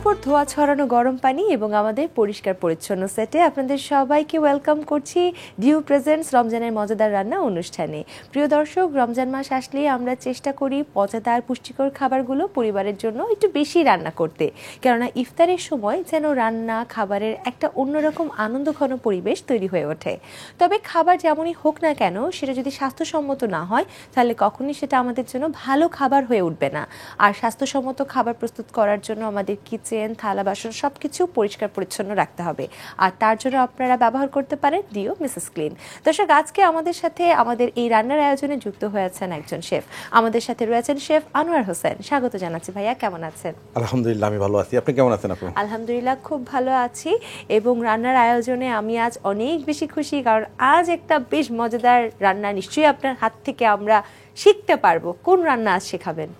উপর ধোয়া ছড়ানো গরম পানি এবং আমাদের পরিষ্কার পরিচ্ছন্ন সেটে আপনাদের সবাইকে ওয়েলকাম করছি ডিউ প্রেজেন্টস রমজানের মজাদার রান্না অনুষ্ঠানে। প্রিয় দর্শক, রমজান মাস আসলেই আমরা চেষ্টা করি মজাদার পুষ্টিকর খাবারগুলো পরিবারের জন্য একটু বেশি রান্না করতে, কেননা ইফতারের সময় যেন রান্না খাবারের একটা অন্যরকম আনন্দঘন পরিবেশ তৈরি হয়ে ওঠে। তবে খাবার যেমনই হোক না কেন, সেটা যদি স্বাস্থ্যসম্মত না হয় তাহলে কখনোই সেটা আমাদের জন্য ভালো খাবার হয়ে উঠবে না। আর স্বাস্থ্যসম্মত খাবার প্রস্তুত করার জন্য আমাদের কিচেন, থালা বাসন সবকিছু পরিষ্কার পরিচ্ছন্ন রাখতে হবে। আর তার জন্য আপনারা ব্যবহার করতে পারেন ডিও মিসেস ক্লিন। দর্শক, আজকে আমাদের সাথে আমাদের এই রান্নার আয়োজনে যুক্ত হয়েছেন একজন শেফ। আমাদের সাথে রয়েছেন শেফ আনোয়ার হোসেন। স্বাগত জানাচ্ছি ভাইয়া, কেমন আছেন? আলহামদুলিল্লাহ, আমি ভালো আছি। আপনি কেমন আছেন? আপু? আলহামদুলিল্লাহ, খুব ভালো আছি। এবং রান্নার আয়োজনে আমি আজ অনেক বেশি খুশি, কারণ আজ একটা বেশ মজাদার রান্না নিশ্চয়ই আপনার হাত থেকে আমরা শিখতে পারবো। কোন রান্না আজ শেখাবেন?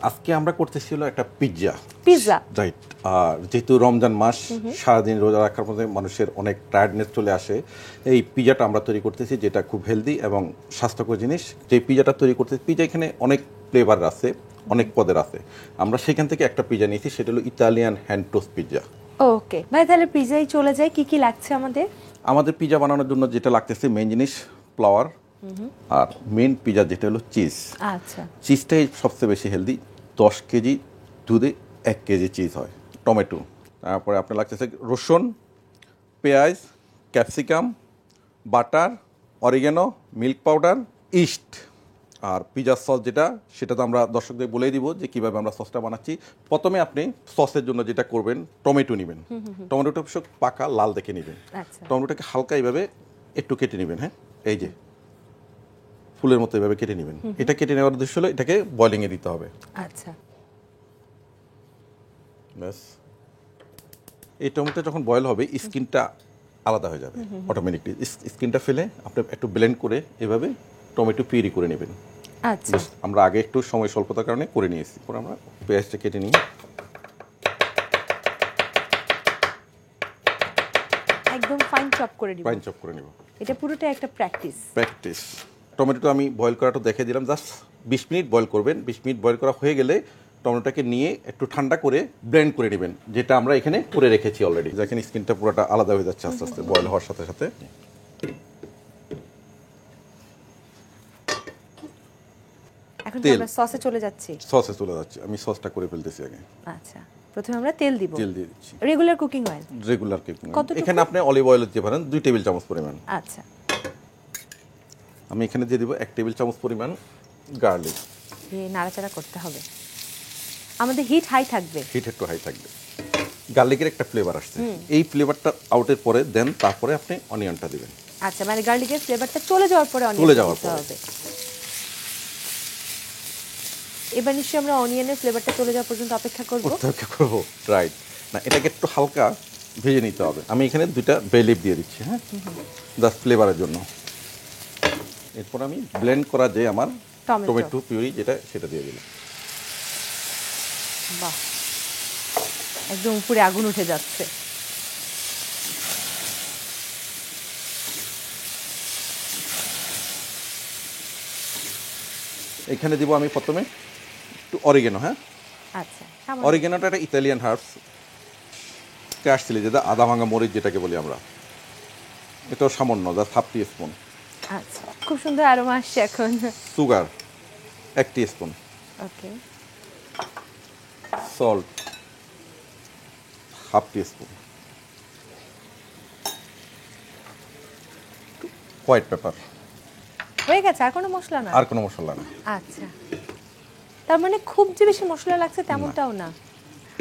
আজকে আমরা করতেছিল একটা পিৎজা। রাইট। আর যেহেতু রমজান মাস, সারাদিন রোজা রাখার মধ্যে মানুষের অনেক টায়ার্ডনেস চলে আসে, এই পিৎজাটা আমরা তৈরি করতেছি, যেটা খুব হেলদি এবং স্বাস্থ্যকর জিনিস। যে পিৎজাটা তৈরি করতেছি, পিৎজা এখানে অনেক ফ্লেভার আছে, অনেক পদের আছে। আমরা সেখান থেকে একটা পিৎজা নিয়েছি, সেটা হলো ইতালিয়ান হ্যান্ড টোস্ট পিৎজা। ওকে ভাই, তাহলে পিৎজাই চলে যায়। কি কি লাগছে আমাদের পিৎজা বানানোর জন্য যেটা লাগতেছে মেইন জিনিস ফ্লাওয়ার, আর মেইন পিৎজা যেটা হলো চিজ। আচ্ছা, চিজটাই সবচেয়ে বেশি হেলদি। 10 কেজি দুধে 1 কেজি চিজ হয়। টমেটো, তারপরে আপনার লাগতেছে রসুন, পেঁয়াজ, capsicum, butter, oregano, milk powder, yeast, আর পিৎজা সস যেটা, সেটা তো আমরা দর্শকদের বলেই দিব যে কীভাবে আমরা সসটা বানাচ্ছি। প্রথমে আপনি সসের জন্য যেটা করবেন, টমেটো নেবেন। টমেটোটা অবশ্য পাকা লাল দেখে নেবেন। টমেটোটাকে হালকা এইভাবে একটু কেটে নেবেন। হ্যাঁ, এই যে ফুলের মতো এভাবে কেটে নেবেন। এটা কেটে নেওয়ার উদ্দেশ্য হলো এটাকে বয়লিংয়ে দিতে হবে। আচ্ছা, ব্যাস। এই টমেটো যখন বয়েল হবে, স্কিনটা আলাদা হয়ে যাবে অটোমেটিকলি। স্কিনটা ফেলে আপনি একটু ব্লেন্ড করে এভাবে টমেটো পিউরি করে নেবেন। আচ্ছা, আমরা আগে একটু সময় স্বল্পতার কারণে করে নিয়েছি। পরে আমরা পেঁয়াজটা কেটে নিই, একদম ফাইন চপ করে দিব। ফাইন চপ করে নেব। এটা পুরোটা একটা প্র্যাকটিস। টমেটোটা আমি বয়েল করাটা দেখে দিলাম। জাস্ট 20 মিনিট বয়েল করবেন। 20 মিনিট বয়েল করা হয়ে গেলে টমেটোটাকে নিয়ে একটু ঠান্ডা করে ব্লেন্ড করে নেবেন, যেটা আমরা এখানে করে রেখেছি অলরেডি। দেখেন স্কিনটা পুরোটা আলাদা হয়ে যাচ্ছে আস্তে আস্তে বয়েল হওয়ার সাথে সাথে। এখন আমরা সসে চলে যাচ্ছি। আমি সসটা করে ফেলতেছি আগে। আচ্ছা, প্রথমে আমরা তেল দিয়ে দিচ্ছি। Regular cooking oil. এখানে আপনি অলিভ অয়েল দিতে পারেন 2 টেবিল চামচ পরিমাণ। আচ্ছা, আমি এখানে দিয়ে দিব 1 টেবিল চামচ পরিমাণ গার্লিক। দিয়ে নাড়াচাড়া করতে হবে। আমাদের হিট হাই থাকবে। হিট একটু হাই থাকবে। গার্লিকের একটা ফ্লেভার আসছে, এই ফ্লেভারটা আউটের পরে দেন তারপরে আপনি অনিয়নটা দিবেন। আচ্ছা, মানে গার্লিকের ফ্লেভারটা চলে যাওয়ার পরে অনিয়ন দিতে হবে। এবার নিশ্চয়ই আমরা অনিয়নের ফ্লেভারটা চলে যাওয়া পর্যন্ত অপেক্ষা করব। রাইট। না, এটাকে একটু হালকা ভেজে নিতে হবে। আমি এখানে 2টা বে লিফ দিয়ে দিচ্ছি। হ্যাঁ, জাস্ট ফ্লেভারের জন্য। এরপর আমি ব্লেন্ড করা যে আমার টমেটো পিউরি যেটা, সেটা দিয়ে দিলাম। বাহ, একদম উপরে আগুন উঠে যাচ্ছে। এখানে দিব আমি প্রথমে একটু অরিগেনো। হ্যাঁ, আচ্ছা, অরিগেনোটা একটা ইতালিয়ান হার্বস, ক্রাশ চিলি, যেটা আদা ভাঙা মরিচ যেটাকে বলি আমরা। এটাও সামান্য, জাস্ট 1/2 টিস্পুন। আচ্ছা, খুব সুন্দর অ্যারোমা আসছে এখন। Sugar 1 teaspoon. Okay. Salt 1/2 teaspoon. White pepper. হয়ে গেছে? আর কোনো মশলা না? আর কোনো মশলা না। আচ্ছা, তার মানে খুব যে বেশি মশলা লাগছে তেমনটাও না।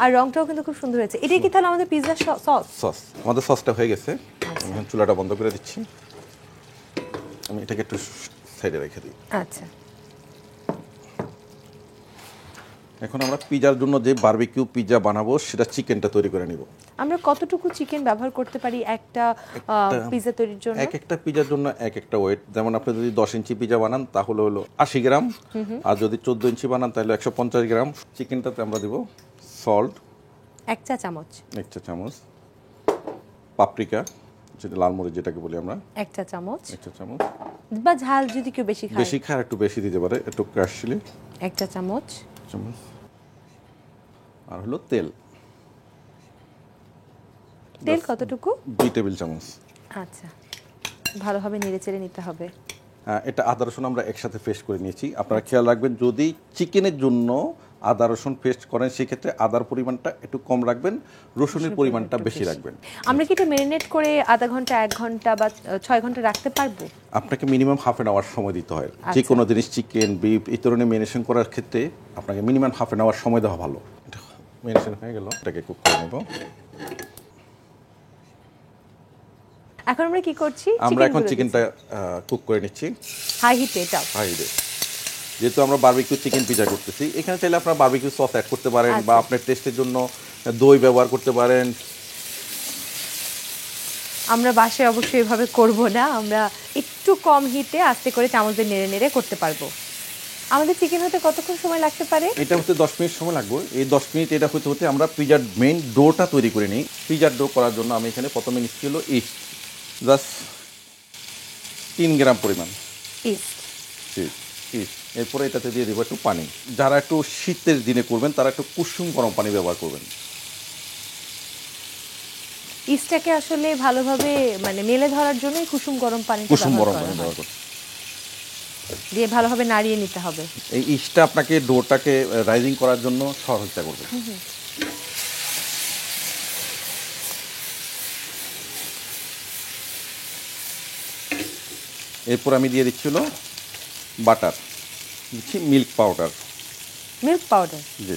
আর রংটাও কিন্তু খুব সুন্দর হয়েছে। এটাই কি তাহলে আমাদের পিৎজা সস? আমাদের সসটা হয়ে গেছে। আমি এখন চুলাটা বন্ধ করে দিচ্ছি। আমি এটাকে একটু সাইডে রেখে দিই। আচ্ছা, এখন আমরা পিৎজার জন্য যে বারবিকিউ পিৎজা বানাবো, সেটা চিকেনটা তৈরি করে নিব। আমরা কতটুকু চিকেন ব্যবহার করতে পারি একটা পিৎজা তৈরির জন্য? একটা পিৎজার জন্য একটা ওয়েট। যেমন আপনি যদি 10 ইঞ্চি পিৎজা বানান তাহলে হলো 80 গ্রাম, আর যদি 14 ইঞ্চি বানান তাহলে 150 গ্রাম। চিকেনটাতে আমরা দিব সল্ট 1 চা চামচ, পাপরিকা যেটা লাল মরিচ যেটাকে বলি আমরা 1 চা চামচ, বা ঝাল যদি কেউ বেশি খায় একটু বেশি দিতে পারে। একটু ক্রাশ চিলি 1 চা চামচ, আর হলো তেল তেল কতটুকু? 2 টেবিল চামচ। আচ্ছা, ভালোভাবে নেড়েচেড়ে নিতে হবে। এটা আদা রসুন আমরা একসাথে পেস্ট করে নিয়েছি। আপনারা খেয়াল রাখবেন, যদি চিকেনের জন্য আদা রসুন পেস্ট করেন সেক্ষেত্রে আদার পরিমাণটা একটু কম রাখবেন, রসুনের পরিমাণটা বেশি রাখবেন। আমরা কি এটা ম্যারিনেট করে আধা ঘন্টা, 1 ঘন্টা বা 6 ঘন্টা রাখতে পারবো? আপনাকে মিনিমাম হাফ অ্যান আওয়ার সময় দিতে হয়। যে কোনো জিনিস, চিকেন, বিফ এই ধরনের ম্যারিনেশন করার ক্ষেত্রে আপনাকে মিনিমাম হাফ অ্যান আওয়ার সময় দেওয়া ভালো। ম্যারিনেশন হয়ে গেল, এটাকে কুক করে নেব। এখন আমরা কি করছি? আমরা এখন চিকেনটা কুক করে নিচ্ছি হাই হিটে। হাই হিটে। যেহেতু আমরা বারবিকিউ চিকেন পিজা করতেছি, এখানে চাইলে আপনারা বারবিকিউ সস অ্যাড করতে পারেন বা আপনার টেস্টের জন্য দই ব্যবহার করতে পারেন। আমরা বাসায় অবশ্যই এভাবে করব না, আমরা একটু কম হিটে আস্তে করে চামচ দিয়ে নেড়ে নেড়ে করতে পারবো। আমাদের চিকেন হতে কতক্ষণ সময় লাগতে পারে? এটা হতে 10 মিনিট সময় লাগবে। এই 10 মিনিট এটা হতে হতে আমরা পিজার মেইন ডোটা তৈরি করে নিই। পিজার ডো করার জন্য আমি এখানে প্রথমে নিচ্ছি হলো ইস্ট, জাস্ট 3 গ্রাম পরিমাণ ইস্ট। এরপরে এটাতে দিয়ে দেবো একটু পানি। যারা একটু শীতের দিনে করবেন তারা একটু কুসুম গরম পানি ব্যবহার করবেন। ইস্টটাকে আসলে ভালোভাবে মানে মেলে ধরার জন্যই কুসুম গরম পানি ব্যবহার করতে দিয়ে ভালোভাবে নাড়িয়ে নিতে হবে। এই ইস্টটা আপনাকে ডোটাকে রাইজিং করার জন্য সহায়তা করবে। এরপর আমি দিয়ে দিচ্ছিল বাটার, দিচ্ছি মিল্ক পাউডার। মিল্ক পাউডার জি,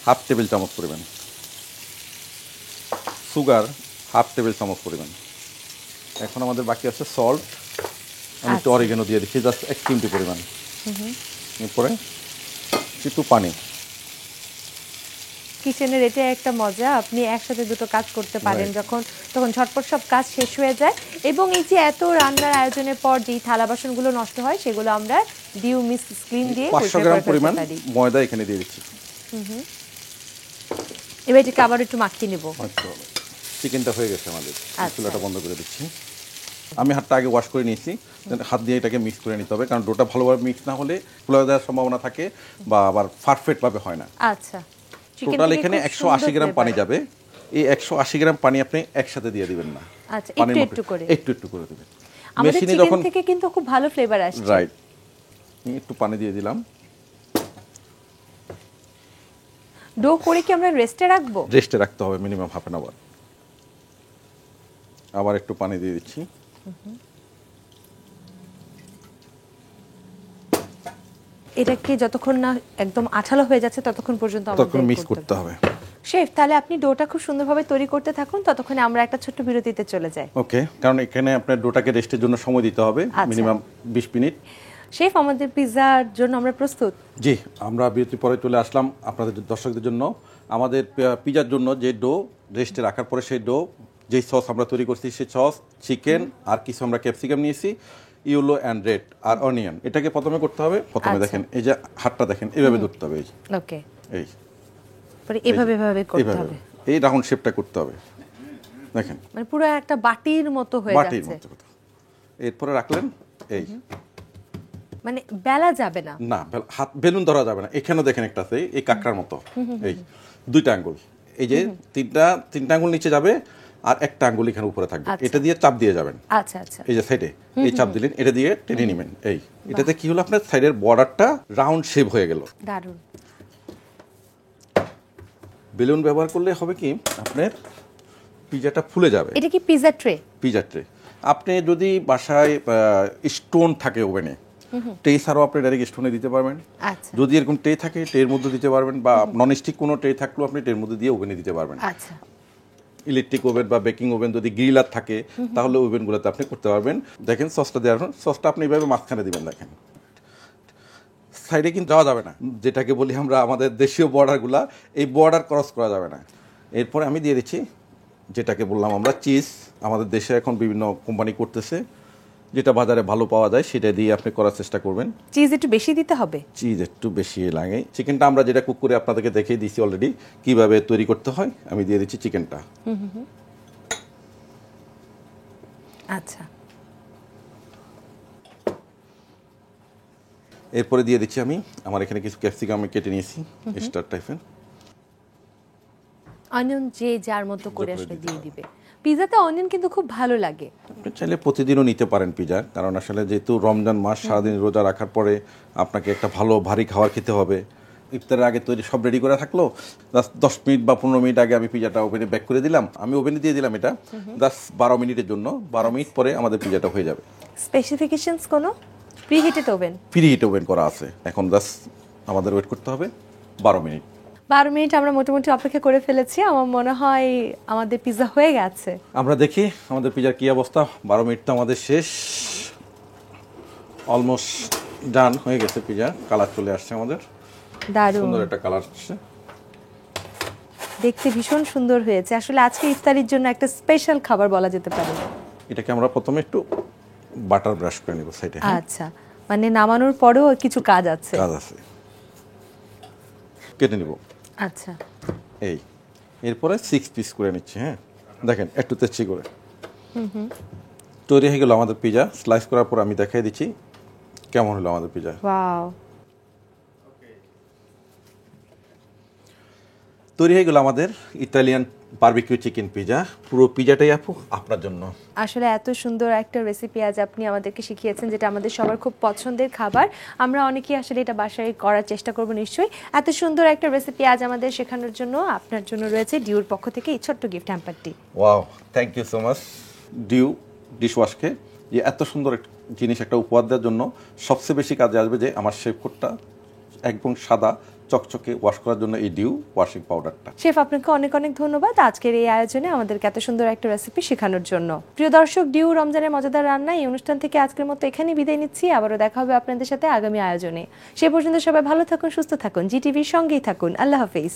হাফ টেবিল চামচ পরিমাণ। সুগার হাফ টেবিল চামচ পরিমাণ। এখন আমাদের বাকি আছে সল্ট। আমি একটু অরিগেনো দিয়ে দিচ্ছি, জাস্ট 1 চিমটি পরিমাণ। এরপরে একটু পানি। কিচেনের এটা একটা মজা, আপনি একসাথে দুটো কাজ করতে পারেন তখন ঝটপট সব কাজ শেষ হয়ে যায়। এবং এই যে এত রান্নার আয়োজনের পর যেই থালা বাসনগুলো নষ্ট হয় সেগুলো আমরা ডিউ মিস ক্লিন দিয়ে 500 গ্রাম পরিমাণ ময়দা এখানে দিয়ে দিচ্ছি। এবার এটাকে আবার একটু মাখিয়ে নেব। চিকেনটা হয়ে গেছে আমাদের, চুলাটা বন্ধ করে দিচ্ছি। আমি হাতটা আগে ওয়াশ করে নিয়েছি, হাত দিয়ে এটাকে মিক্স করে নিতে হবে, কারণ ডোটা ভালোভাবে মিক্স না হলে ফুলে যাওয়ার সম্ভাবনা থাকে বা আবার পারফেক্টভাবে হয় না। আচ্ছা, টোটাল এখানে 180 গ্রাম পানি যাবে। এই 180 গ্রাম পানি আপনি একসাথে দিয়ে দিবেন না, আচ্ছা একটু একটু করে দিবেন। আমাদের চিকেন থেকে কিন্তু খুব ভালো ফ্লেভার আসছে। রাইট, একটু পানি দিয়ে দিলাম। ডো করে কি আমরা রেস্টে রাখবো? রেস্টে রাখতে হবে মিনিমাম হাফ অ্যান আওয়ার। আবার একটু পানি দিয়ে দিচ্ছি। এটাকে যতক্ষণ না একদম আঠালো হয়ে যাচ্ছে ততক্ষণ পর্যন্ত আমাদের মিক্স করতে হবে। শেফ, তাহলে আপনি ডোটা খুব সুন্দরভাবে তৈরি করতে থাকুন, ততক্ষণে আমরা একটা ছোট্ট বিরতিতে চলে যাই। ওকে, কারণ এখানে আপনার ডোটাকে রেস্টের জন্য সময় দিতে হবে মিনিমাম 20 মিনিট। শেফ, আমাদের পিৎজার জন্য আমরা প্রস্তুত। জি, আমরা বিরতি পরে চলে আসলাম আপনাদের দর্শকদের জন্য। আমাদের পিৎজার জন্য যে ডো রেস্টে রাখার পরে সেই ডো, যেই সস আমরা তৈরি করছি সেই সস, চিকেন আর কিছু আমরা ক্যাপসিকাম নিয়েছি, ইয়েলো অ্যান্ড রেড আর অনিয়ন। এটাকে প্রথমে করতে হবে। প্রথমে দেখেন এই যে হাতটা দেখেন, এইভাবে ধরতে হবে। ওকে, এই পরে এভাবে করতে হবে, এই রাউন্ড শেপটা করতে হবে। দেখেন মানে পুরো একটা বাটির মতো হয়ে যাচ্ছে। এরপরে রাখলেন, এই মানে বেলা যাবে না, না হাত বেলুন ধরা যাবে না। এখানেও দেখেন একটা আছে এই কাঁকড়ার মতো, এই 2টা আঙ্গুল, এই যে তিনটা আঙ্গুল নিচে যাবে আর একটা আঙ্গুল এখানে উপরে থাকবে। এটা দিয়ে চাপ দিয়ে যাবেন। আচ্ছা আচ্ছা, এই যে সাইডে এই চাপ দিলেন, এটা দিয়ে টেনে নেবেন। এই এটাতে কি হলো, আপনার সাইডের বর্ডারটা রাউন্ড শেপ হয়ে গেল। দারুণ। বেলুন ব্যবহার করলে হবে কি, আপনার পিজাটা ফুলে যাবে। এটা কি পিজা ট্রে? Pizza tray. আপনি যদি বাসায় স্টোন থাকে ওভেনে, ট্রে ছাড়াও আপনি ডাইরেক্ট স্টোনে দিতে পারবেন। আচ্ছা, যদি এরকম ট্রে থাকে ট্রের মধ্যে দিতে পারবেন, বা ননস্টিক কোনো ট্রে থাকলেও আপনি ট্রের মধ্যে দিয়ে ওভেনে দিতে পারবেন। আচ্ছা, ইলেকট্রিক ওভেন বা বেকিং ওভেন যদি গ্রিলার থাকে তাহলে ওভেনগুলোতে আপনি করতে পারবেন। দেখেন সসটা দেওয়ার সসটা আপনি এইভাবে মাঝখানে দিবেন। দেখেন সাইডে কিন্তু যাওয়া যাবে না, যেটাকে বলি আমরা আমাদের দেশীয় বর্ডারগুলা, এই বর্ডার ক্রস করা যাবে না। এরপরে আমি দিয়ে দিচ্ছি যেটাকে বললাম আমরা চিজ। আমাদের দেশে এখন বিভিন্ন কোম্পানি করতেছে, যেটা বাজারে ভালো পাওয়া যায় সেটা দিয়ে আপনি করার চেষ্টা করবেন। চিজ একটু বেশি দিতে হবে? চিজ একটু বেশি লাগে। চিকেনটা আমরা যেটা কুক করে আপনাদেরকে দেখিয়ে দিয়েছি অলরেডি কিভাবে তৈরি করতে হয়। আমি দিয়ে দিচ্ছি চিকেনটা। আচ্ছা, এরপরে দিয়ে দিচ্ছি আমার এখানে কিছু ক্যাপসিকাম কেটে নিয়েছি, স্টার টাইপের। অনিয়ন যে যার মতো করে করে আসলে দিতে দিয়ে হবে। দিবে। পিজাতে অনিয়ন কিন্তু খুব ভালো লাগে। আপনি চাইলে প্রতিদিনও নিতে পারেন পিজা, কারণ আসলে যেহেতু রমজান মাস সারাদিন রোজা রাখার পরে আপনাকে একটা ভালো ভারী খাবার খেতে হবে। ইফতারের আগে তৈরি সব রেডি করে থাকলো, জাস্ট 10 মিনিট বা 15 মিনিট আগে আমি পিজাটা ওভেনে ব্যাক করে দিলাম, আমি ওভেনে দিয়ে দিলাম এটা জাস্ট 12 মিনিটের জন্য। 12 মিনিট পরে আমাদের পিজাটা হয়ে যাবে। স্পেসিফিকেশনস কোনো? Preheated oven? Preheat oven করা আছে, এখন জাস্ট আমাদের ওয়েট করতে হবে 12 মিনিট। 12 মিনিট আমরা মোটামুটি অপেক্ষা করে ফেলেছি। আমার মনে হয় আমাদের পিজা হয়ে গেছে। আমরা দেখি আমাদের পিজার কি অবস্থা। 12 মিনিট তো আমাদের শেষ, অলমোস্ট ডান হয়ে গেছে পিজা। কালার চলে আসছে আমাদের, দারুণ, সুন্দর একটা কালার আসছে। দেখতে ভীষণ সুন্দর হয়েছে। আসলে আজকে ইফতারির জন্য একটা স্পেশাল খাবার বলা যেতে পারে। এটাকে আমরা প্রথমে একটু বাটার ব্রাশ করে নিব সাইডে। আচ্ছা, মানে নামানোর পরেও কিছু কাজ আছে। কাজ আছে, কেটে নিব। আচ্ছা, এই এরপরে 6 পিস করে নিচ্ছি। হ্যাঁ দেখেন একটু তেচ্ছি করে তৈরি হয়ে গেল আমাদের পিজা। স্লাইস করার পর আমি দেখাই দিচ্ছি কেমন হলো আমাদের পিজা। ওয়াও, তৈরি হয়ে গেল আমাদের ইতালিয়ান বারবিকিউ চিকেন পিজা। পুরো পিজাটাই আপু আপনার জন্য। আসলে এত সুন্দর একটা রেসিপি আজ আপনি আমাদেরকে শিখিয়েছেন, যেটা আমাদের সবার খুব পছন্দের খাবার। আমরা অনেকেই আসলে এটা বাসায় করার চেষ্টা করব নিশ্চয়ই। এত সুন্দর একটা রেসিপি আজ আমাদের শেখানোর জন্য আপনার জন্য রয়েছে ডিউর পক্ষ থেকে এই ছোট্ট গিফট হ্যাম্পারটি। Wow, thank you so much ডিউ ডিশওয়াশকে, যে এত সুন্দর একটা জিনিস একটা উপহার দেওয়ার জন্য। সবচেয়ে বেশি কাজে আসবে যে আমার শেভ কোটটা একদম সাদা চকচকে ওয়াশ করার জন্য এই ডিউ ওয়াশিং পাউডারটা। শেফ, আপনাকে অনেক অনেক ধন্যবাদ আজকের এই আয়োজনে আমাদেরকে এত সুন্দর একটা রেসিপি শেখানোর জন্য। প্রিয় দর্শক, ডিউ রমজানের মজাদার রান্না এই অনুষ্ঠান থেকে আজকের মতো এখানেই বিদায় নিচ্ছি। আবারও দেখা হবে আপনাদের সাথে আগামী আয়োজনে। সে পর্যন্ত সবাই ভালো থাকুন, সুস্থ থাকুন, জিটিভির সঙ্গেই থাকুন। আল্লাহ হাফেজ।